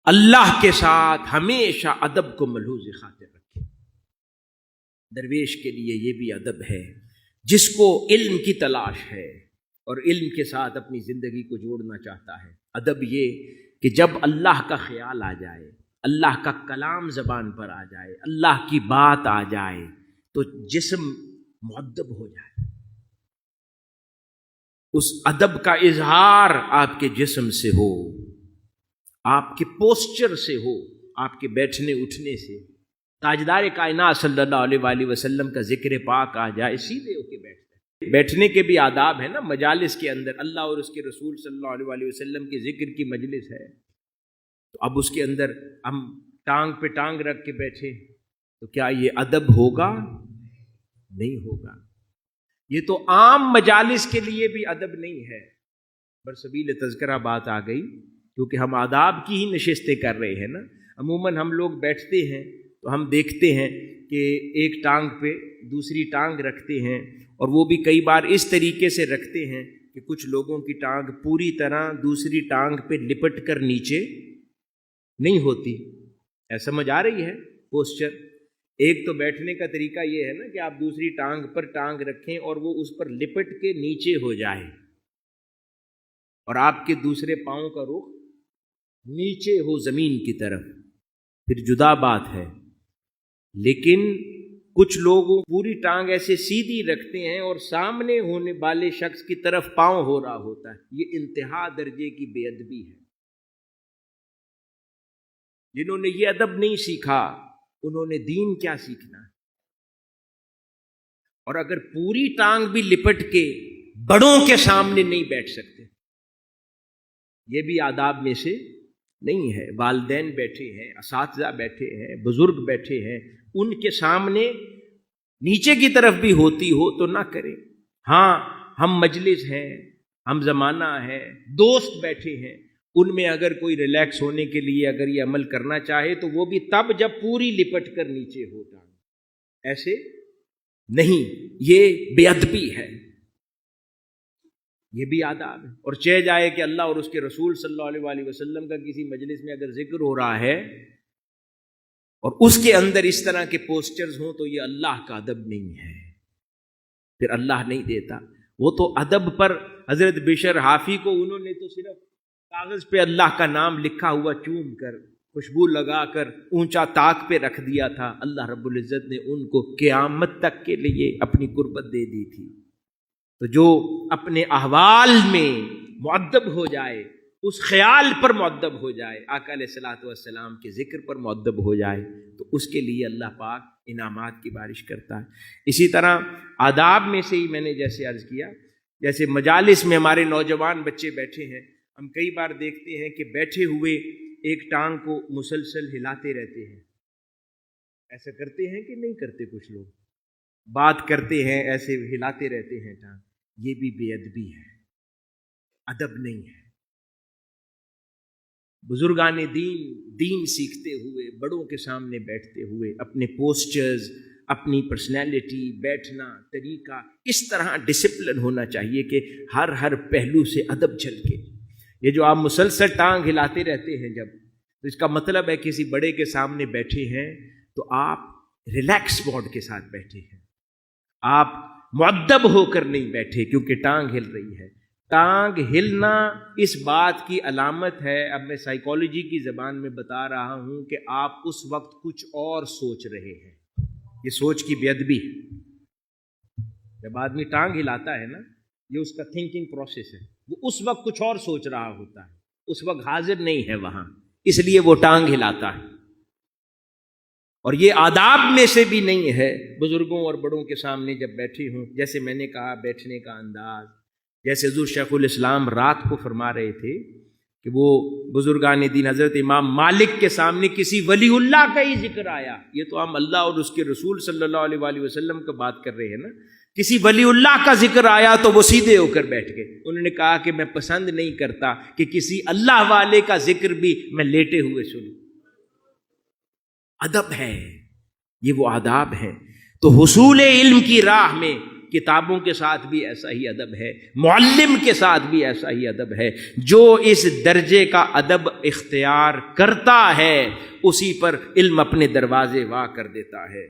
اللہ کے ساتھ ہمیشہ ادب کو ملحوظ خاطر رکھیں۔ درویش کے لیے یہ بھی ادب ہے، جس کو علم کی تلاش ہے اور علم کے ساتھ اپنی زندگی کو جوڑنا چاہتا ہے۔ ادب یہ کہ جب اللہ کا خیال آ جائے، اللہ کا کلام زبان پر آ جائے، اللہ کی بات آ جائے تو جسم مؤدب ہو جائے، اس ادب کا اظہار آپ کے جسم سے ہو، آپ کے پوسچر سے ہو، آپ کے بیٹھنے اٹھنے سے۔ تاجدار کائنات صلی اللہ علیہ وآلہ وسلم کا ذکر پاک آ جائے، سیدھے ہو کے بیٹھتے۔ بیٹھنے کے بھی آداب ہیں نا، مجالس کے اندر اللہ اور اس کے رسول صلی اللہ علیہ وآلہ وسلم کے ذکر کی مجلس ہے، تو اب اس کے اندر ہم ٹانگ پہ ٹانگ رکھ کے بیٹھے تو کیا یہ ادب ہوگا؟ نہیں ہوگا۔ یہ تو عام مجالس کے لیے بھی ادب نہیں ہے۔ برسبیل تذکرہ بات آ گئی، کیونکہ ہم آداب کی ہی نشستیں کر رہے ہیں نا۔ عموماً ہم لوگ بیٹھتے ہیں تو ہم دیکھتے ہیں کہ ایک ٹانگ پہ دوسری ٹانگ رکھتے ہیں، اور وہ بھی کئی بار اس طریقے سے رکھتے ہیں کہ کچھ لوگوں کی ٹانگ پوری طرح دوسری ٹانگ پہ لپٹ کر نیچے نہیں ہوتی۔ سمجھ آ رہی ہے پوسچر؟ ایک تو بیٹھنے کا طریقہ یہ ہے نا کہ آپ دوسری ٹانگ پر ٹانگ رکھیں اور وہ اس پر لپٹ کے نیچے ہو جائے، اور آپ کے دوسرے پاؤں کا رخ نیچے ہو زمین کی طرف، پھر جدا بات ہے۔ لیکن کچھ لوگ پوری ٹانگ ایسے سیدھی رکھتے ہیں اور سامنے ہونے والے شخص کی طرف پاؤں ہو رہا ہوتا ہے۔ یہ انتہا درجے کی بے ادبی ہے۔ جنہوں نے یہ ادب نہیں سیکھا انہوں نے دین کیا سیکھنا ہے؟ اور اگر پوری ٹانگ بھی لپٹ کے بڑوں کے سامنے نہیں بیٹھ سکتے، یہ بھی آداب میں سے نہیں ہے۔ والدین بیٹھے ہیں، اساتذہ بیٹھے ہیں، بزرگ بیٹھے ہیں، ان کے سامنے نیچے کی طرف بھی ہوتی ہو تو نہ کریں۔ ہاں، ہم مجلس ہیں، ہم زمانہ ہے، دوست بیٹھے ہیں، ان میں اگر کوئی ریلیکس ہونے کے لیے اگر یہ عمل کرنا چاہے تو وہ بھی تب جب پوری لپٹ کر نیچے ہو ٹانگ، ایسے نہیں۔ یہ بے ادبی ہے، یہ بھی آداب ہے۔ اور چہ جائے کہ اللہ اور اس کے رسول صلی اللہ علیہ وآلہ وسلم کا کسی مجلس میں اگر ذکر ہو رہا ہے اور اس کے اندر اس طرح کے پوسچرز ہوں تو یہ اللہ کا ادب نہیں ہے، پھر اللہ نہیں دیتا۔ وہ تو ادب پر حضرت بشر حافی کو انہوں نے تو صرف کاغذ پہ اللہ کا نام لکھا ہوا چوم کر خوشبو لگا کر اونچا طاق پہ رکھ دیا تھا، اللہ رب العزت نے ان کو قیامت تک کے لیے اپنی قربت دے دی تھی۔ تو جو اپنے احوال میں مؤدب ہو جائے، اس خیال پر مؤدب ہو جائے، آقا علیہ الصلوۃ والسلام کے ذکر پر مؤدب ہو جائے، تو اس کے لیے اللہ پاک انعامات کی بارش کرتا ہے۔ اسی طرح آداب میں سے ہی میں نے جیسے عرض کیا، جیسے مجالس میں ہمارے نوجوان بچے بیٹھے ہیں، ہم کئی بار دیکھتے ہیں کہ بیٹھے ہوئے ایک ٹانگ کو مسلسل ہلاتے رہتے ہیں۔ ایسا کرتے ہیں کہ نہیں کرتے؟ کچھ لوگ بات کرتے ہیں ایسے ہلاتے رہتے ہیں ٹانگ، یہ بھی بے ادبی ہے، ادب نہیں ہے۔ بزرگان دین سیکھتے ہوئے، بڑوں کے سامنے بیٹھتے ہوئے اپنے پوسچرز، اپنی پرسنالٹی، بیٹھنا، طریقہ اس طرح ڈسپلن ہونا چاہیے کہ ہر پہلو سے ادب جھلکے۔ یہ جو آپ مسلسل ٹانگ ہلاتے رہتے ہیں جب، تو اس کا مطلب ہے کسی بڑے کے سامنے بیٹھے ہیں تو آپ ریلیکس موڈ کے ساتھ بیٹھے ہیں، آپ مؤدب ہو کر نہیں بیٹھے کیونکہ ٹانگ ہل رہی ہے۔ ٹانگ ہلنا اس بات کی علامت ہے، اب میں سائیکالوجی کی زبان میں بتا رہا ہوں، کہ آپ اس وقت کچھ اور سوچ رہے ہیں۔ یہ سوچ کی بے ادبی ہے۔ جب آدمی ٹانگ ہلاتا ہے نا، یہ اس کا تھنکنگ پروسیس ہے، وہ اس وقت کچھ اور سوچ رہا ہوتا ہے، اس وقت حاضر نہیں ہے وہاں، اس لیے وہ ٹانگ ہلاتا ہے۔ اور یہ آداب میں سے بھی نہیں ہے، بزرگوں اور بڑوں کے سامنے جب بیٹھے ہوں، جیسے میں نے کہا بیٹھنے کا انداز، جیسے حضور شیخ الاسلام رات کو فرما رہے تھے کہ وہ بزرگان دین حضرت امام مالک کے سامنے کسی ولی اللہ کا ہی ذکر آیا، یہ تو ہم اللہ اور اس کے رسول صلی اللہ علیہ وآلہ وسلم کا بات کر رہے ہیں نا، کسی ولی اللہ کا ذکر آیا تو وہ سیدھے ہو کر بیٹھ گئے۔ انہوں نے کہا کہ میں پسند نہیں کرتا کہ کسی اللہ والے کا ذکر بھی میں لیٹے ہوئے سنوں۔ ادب ہے، یہ وہ آداب ہیں۔ تو حصول علم کی راہ میں کتابوں کے ساتھ بھی ایسا ہی ادب ہے، معلم کے ساتھ بھی ایسا ہی ادب ہے۔ جو اس درجے کا ادب اختیار کرتا ہے اسی پر علم اپنے دروازے وا کر دیتا ہے۔